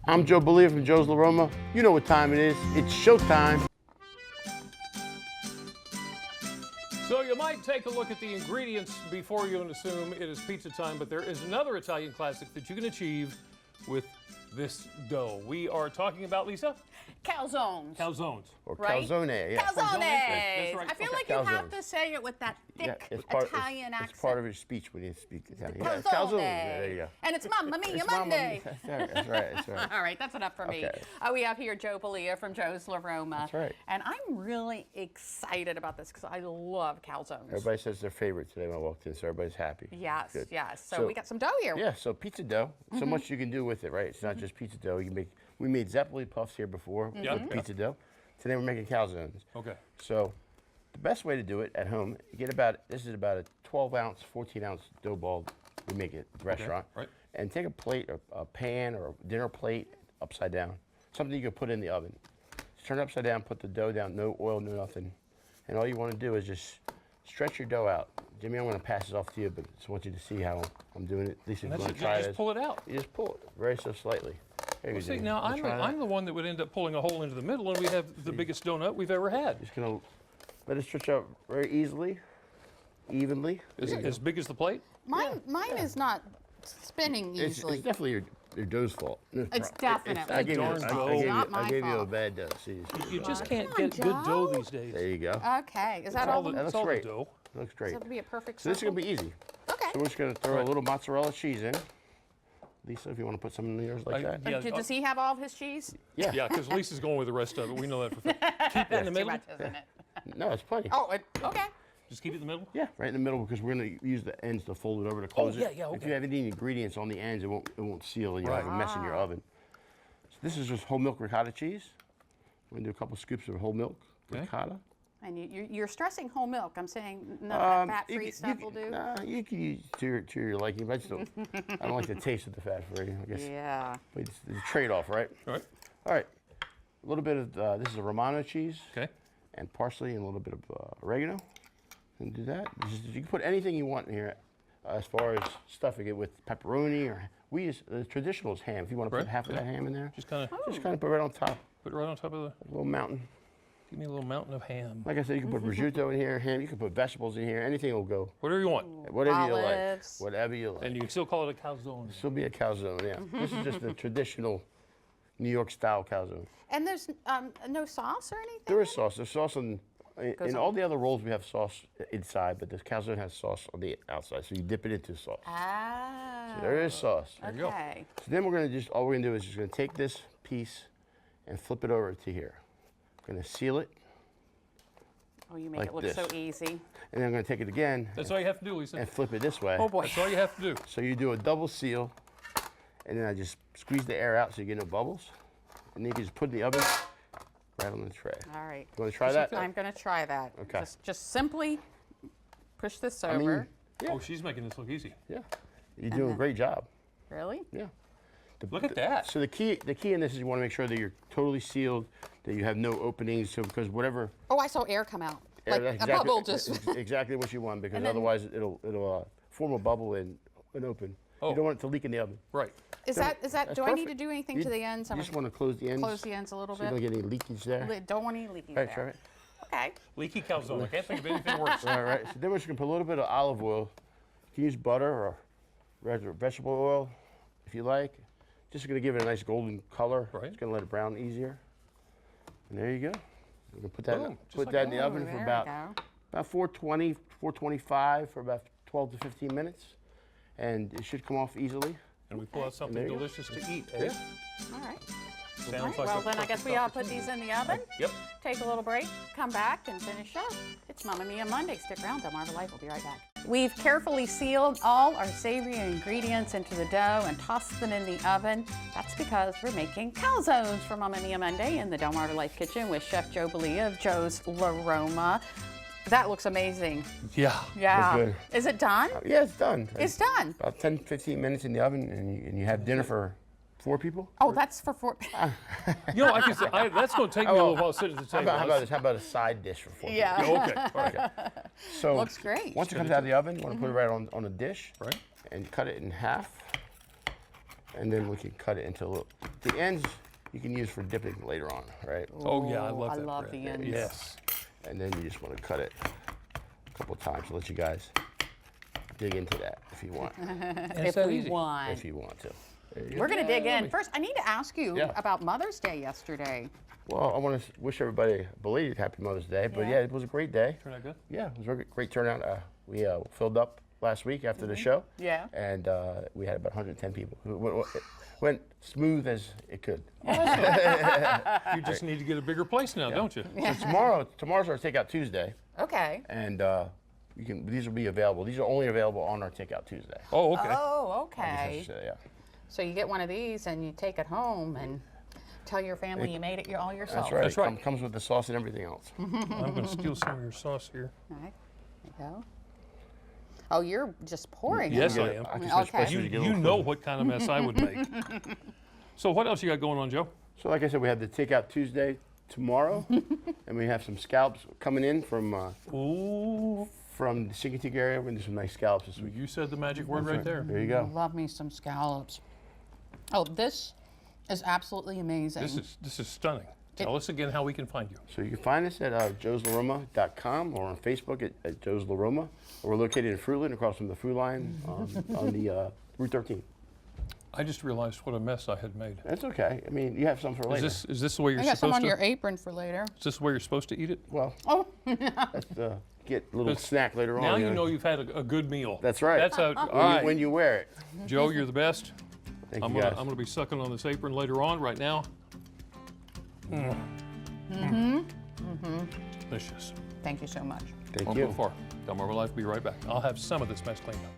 I'm Joe Bellia from Joe's Roma. You know what time it is. It's showtime. So you might take a look at the ingredients before you assume it is pizza time, but there is another Italian classic that you can achieve with this dough. We are talking about, Lisa? Calzones. Calzones. Or Right? calzone, yeah. Calzones. That's right. I feel Okay. like you have Calzones. to say it with that thick It's Italian accent. It's part of your speech when you speak Italian. Yeah, Calzone. Yeah, there you go. And it's Mamma Mia It's Mamma Monday. Mia. That's right, that's right. All right, that's enough for me. Okay. We have here Joe Bellia from Joe's La Roma. That's right. And I'm really excited about this because I love calzones. Everybody says their favorite today when I walked in, so everybody's happy. Yes, Good. yes. So we got some dough here. Yeah, so pizza dough. So much you can do with it, right? It's not just pizza dough. You can make. We made Zeppeli puffs here before with pizza dough. Today we're making calzones. Okay. So the best way to do it at home, you get this is about a 12-ounce, 14-ounce dough ball we make it at the restaurant. Right. And take a plate, or a pan, or a dinner plate upside down. Something you can put in the oven. Just turn it upside down, put the dough down, no oil, no nothing. And all you want to do is just stretch your dough out. Jimmy, I'm going to pass this off to you, but I just want you to see how I'm doing it. Lisa's going to try just this. pull it out. You just pull it very so slightly. There you Well, go, see, Jimmy. now You try that. I'm the one that would end up pulling a hole into the middle, and we have the biggest donut we've ever had. Just going to let it stretch out very easily, evenly. Is it as big as the plate? Mine is not spinning It's easily. definitely your dough's fault. It's definitely I gave you, darn I dough. gave you, Not my I gave you a fault. bad dough. See, You just Come can't on, get good dough Joe. these days. there you go. Okay, is that It's all? all the, That it's looks all the great. dough. Looks great. This would be a perfect So this is circle. going to be easy. Okay. So we're just going to throw Right. a little mozzarella cheese in. Lisa, if you want to put some in yours like that. Yeah, Does he have all of his cheese? Yeah. Yeah, because Lisa's going with the rest of it. We know that for a fact. Keep it in the Too middle. much, isn't it? No, it's plenty. Oh, okay. Just keep it in the middle. Yeah, right in the middle because we're going to use the ends to fold it over to close yeah, it. yeah, If okay. you have any ingredients on the ends, it won't seal and you'll have a mess in your oven. So this is just whole milk ricotta cheese. We're going to do a couple scoops of whole milk Okay. ricotta. And you're stressing whole milk. I'm saying none of that fat-free stuff will do. Nah, you can use to your liking, but I just don't. I don't like the taste of the fat-free. I guess. Yeah. But it's a trade-off, right? All right. All right. A little bit of this is a Romano cheese. Okay. And parsley and a little bit of oregano. And do that. You can put anything you want in here, as far as stuffing it with pepperoni or we use the traditional is ham. If you want to put Right. half of that ham in there, Just kind of just kind of put it right on top, put it right on top of the. a little mountain. Give me a little mountain of ham. Like I said, you can put prosciutto in here, ham. You can put vegetables in here. Anything will go. Whatever you want. Whatever you like. Olives. Whatever you like. And you can still call it a calzone. This will be a calzone, yeah. This is just the traditional New York style calzone. And there's no sauce or anything? There is sauce. There's sauce in Goes all the other rolls. We have sauce inside, but this calzone has sauce on the outside, so you dip it into sauce. Ah. So there is sauce. you go. Okay. So then we're gonna all we're gonna do is just gonna take this piece and flip it over to here. We're gonna seal it, Oh, you make Like it look this. so easy. and then I'm gonna take it again That's all you have to do, Lisa. and flip it this way. Oh boy. That's all you have to do. So you do a double seal, and then I just squeeze the air out so you get no bubbles, and then you can just put it in the oven right on the tray. All right. You wanna try that? I'm gonna try that. Okay. Just simply push this I mean, over. yeah. Oh, she's making this look easy. Yeah, you're doing a great job. Really? Yeah. Look at that. So the key in this is you want to make sure that you're totally sealed, that you have no openings, so because whatever Oh, I saw air come out. Like that's a bubble just. exactly what you want because And then- otherwise it'll form a bubble and open. Oh. You don't want it to leak in the oven. Right. Is that? That's Do I need to perfect. do anything You- to the ends? You just want to close the ends. Close the ends a little so you don't bit. get any leakage there. Don't want any leaking Right, there. try it. Okay. Leaky calzone. I can't think of anything worse. All right. So then we're just gonna put a little bit of olive oil. You can use butter or regular vegetable oil if you like. Just gonna give it a nice golden color. Right. It's gonna let it brown easier. And there you go. We're gonna put that Boom, just put like that in that. the oven There for we about go. 420, 425 for about 12 to 15 minutes, and it should come off easily. And we pull out something there you go. delicious to eat. Eh? Yeah. All right. Sounds like Well, a then I guess perfect we all put opportunity. these in the oven. Yep. Take a little break, come back, and finish up. It's Mamma Mia Monday. Stick around, DelmarvaLife will be right back. We've carefully sealed all our savory ingredients into the dough and tossed them in the oven. That's because we're making calzones for Mamma Mia Monday in the DelmarvaLife kitchen with Chef Joe Bellia of Joe's La Roma. That looks amazing. Yeah. Yeah. good. Is it done? Yeah, it's done. It's done. About 10, 15 minutes in the oven, and you have dinner for 4 people. Oh, that's for 4. You know, I can say, that's going to take me a little while sitting at the How table. about this? How about a side dish for 4 people? Yeah. Yeah, okay. All right. So Looks great. Once it comes out of the oven, you want to put it right on a dish, Right. and cut it in half. and then we can cut it into the ends you can use for dipping later on, right? Oh yeah, I love I that love bread. the ends. Yes. And then you just want to cut it a couple of times to let you guys dig into that if you want. If that we easy. want. If you want to. There you go. We're going to dig in. First, I need to ask you Yeah. about Mother's Day yesterday. Well, I want to wish everybody a belated Happy Mother's Day. But Yeah. yeah, it was a great day. Turn out good? Yeah, it was a great turnout. We filled up last week after the show. Yeah. And we had about 110 people. It went smooth as it could. You just need to get a bigger place now, don't you? So tomorrow's our Takeout Tuesday. Okay. And these will be available. These are only available on our Takeout Tuesday. Oh, okay. Oh, I guess I okay. should say, yeah. So you get one of these and you take it home and tell your family you made it all yourself. That's right. That's right. Comes with the sauce and everything else. I'm going to steal some of your sauce here. All right. There you go. Oh, you're just pouring Yes, it. I am. I can switch Okay. places You, to get a you little know food. what kind of mess I would make. So what else you got going on, Joe? So like I said, we have the Takeout Tuesday tomorrow, and we have some scallops coming in from Ooh, the Chincoteague area. We're gonna do some nice scallops this week. you said the magic word right there. There you go. Love me some scallops. Oh, this is absolutely amazing. This is stunning. Tell us again how we can find you. So you can find us at joeslaroma.com or on Facebook at Joe's La Roma. We're located in Fruitland, across from the Fruit Line on the Route 13. I just realized what a mess I had made. That's okay. I mean, you have some for later. Is this the way you're I got some supposed on to? your apron for later. Is this the way you're supposed to eat it? Well, Oh, that's get a little snack later on. Now you know you've had a good meal. That's right. That's how. when, All right, when you wear it. Joe, you're the best. Thank I'm you guys. gonna be sucking on this apron later on. Right now. Delicious. thank you so much. Thank Won't you. go far. DelmarvaLife will be right back. I'll have some of this mess cleaned up.